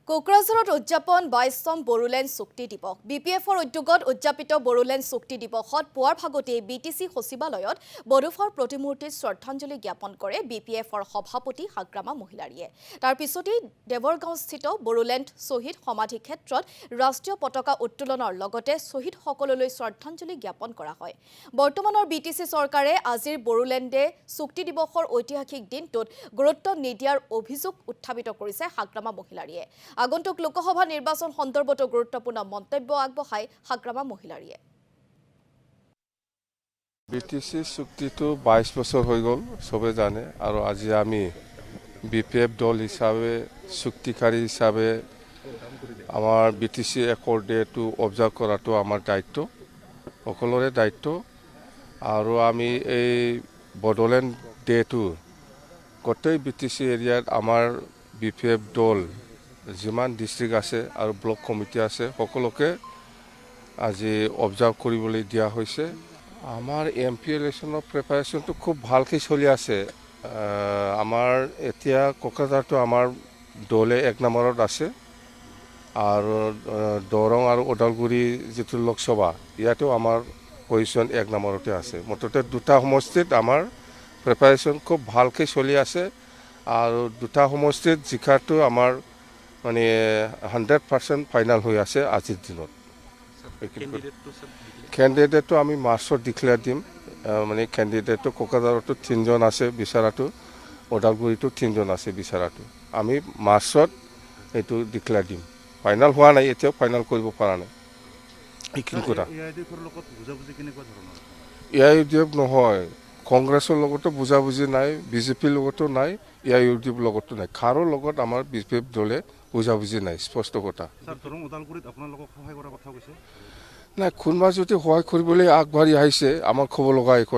কোকৰাঝাৰত উদযাপন ২২তম বড়োলেণ্ড চুক্তি দিৱস বিপিএফৰ উদ্যোগত উদযাপিত বড়োলেণ্ড চুক্তি দিৱসত পুৱাৰ ভাগতে বিটিচি সচিবালয়ত বড়োফাৰ প্ৰতিমূৰ্তিত শ্ৰদ্ধাঞ্জলি জ্ঞাপন কৰে বিপিএফৰ সভাপতি হাগ্ৰামা মহিলাৰীয়ে তাৰ পিছতেই দেৱৰগাঁওস্থিত বড়োলেণ্ড শ্বহীদ সমাধি ক্ষেত্ৰত ৰাষ্ট্ৰীয় পতাকা উত্তোলনৰ লগতে শ্বহীদসকললৈ শ্ৰদ্ধাঞ্জলি জ্ঞাপন কৰা হয় বৰ্তমানৰ বিটিচি চৰকাৰে আজিৰ বড়োলেণ্ডে চুক্তি দিৱসৰ ঐতিহাসিক দিনটোত গুৰুত্ব নিদিয়াৰ অভিযোগ উত্থাপিত কৰিছে হাগ্ৰামা মহিলাৰীয়ে আগন্তুক লোকসভা নিৰ্বাচন সন্দৰ্ভতো গুৰুত্বপূৰ্ণ মন্তব্য আগবঢ়াই হাগ্ৰামা মহিলাৰীয়ে বিটিচি চুক্তিটো ২২ বছৰ হৈ গ'ল সবে জানে আৰু আজি আমি বিপিএফ দল হিচাপে চুক্তিকাৰী হিচাপে আমাৰ বিটিচি একৰ্ড ডেটো অবজাৰ্ভ কৰাটো আমাৰ দায়িত্ব সকলোৰে দায়িত্ব আৰু আমি এই বড়োলেণ্ড ডেটো গোটেই বিটিচি এৰিয়াত আমাৰ বিপিএফ দল যিমান ডিষ্ট্ৰিক্ট আছে আৰু ব্লক কমিটি আছে সকলোকে আজি অবজাৰ্ভ কৰিবলৈ দিয়া হৈছে আমাৰ এমপি ইলেকশ্যনৰ প্ৰিপাৰেশ্যনটো খুব ভালকৈ চলি আছে আমাৰ এতিয়া কোকৰাঝাৰটো আমাৰ দলে ১ নম্বৰত আছে আৰু দৰং আৰু ওদালগুৰি যিটো লোকসভা ইয়াতো আমাৰ পজিশ্যন ১ নম্বৰতে আছে মুঠতে দুটা সমষ্টিত আমাৰ প্ৰিপাৰেশ্যন খুব ভালকৈ চলি আছে আৰু দুটা সমষ্টিত জিকাটো আমাৰ মানে 100% ফাইনাল হৈ আছে আজিৰ দিনত কেণ্ডিডেটটো আমি মাৰ্চত ডিক্লেয়াৰ দিম মানে কেণ্ডিডেটটো কোকৰাঝাৰতো ৩জন আছে বিচাৰাটো ওদালগুৰিতো ৩জন আছে বিচাৰাটো আমি মাৰ্চত এইটো ডিক্লেয়াৰ দিম ফাইনাল হোৱা নাই এতিয়াও ফাইনাল কৰিব পৰা নাই এইখিনি কথা এআইইউডিএফ নহয় কংগ্ৰেছৰ লগতো বুজাবুজি নাই বিজেপিৰ লগতো নাই এআইইউডিএফৰ লগতো নাই কাৰো লগত আমাৰ বিপিএফ দলে বুজাবুজি নাই স্পষ্ট কথা নাই কোনোবা যদি সহায় কৰিবলৈ আগবাঢ়ি আহিছে আমাৰ খবৰ লগা একো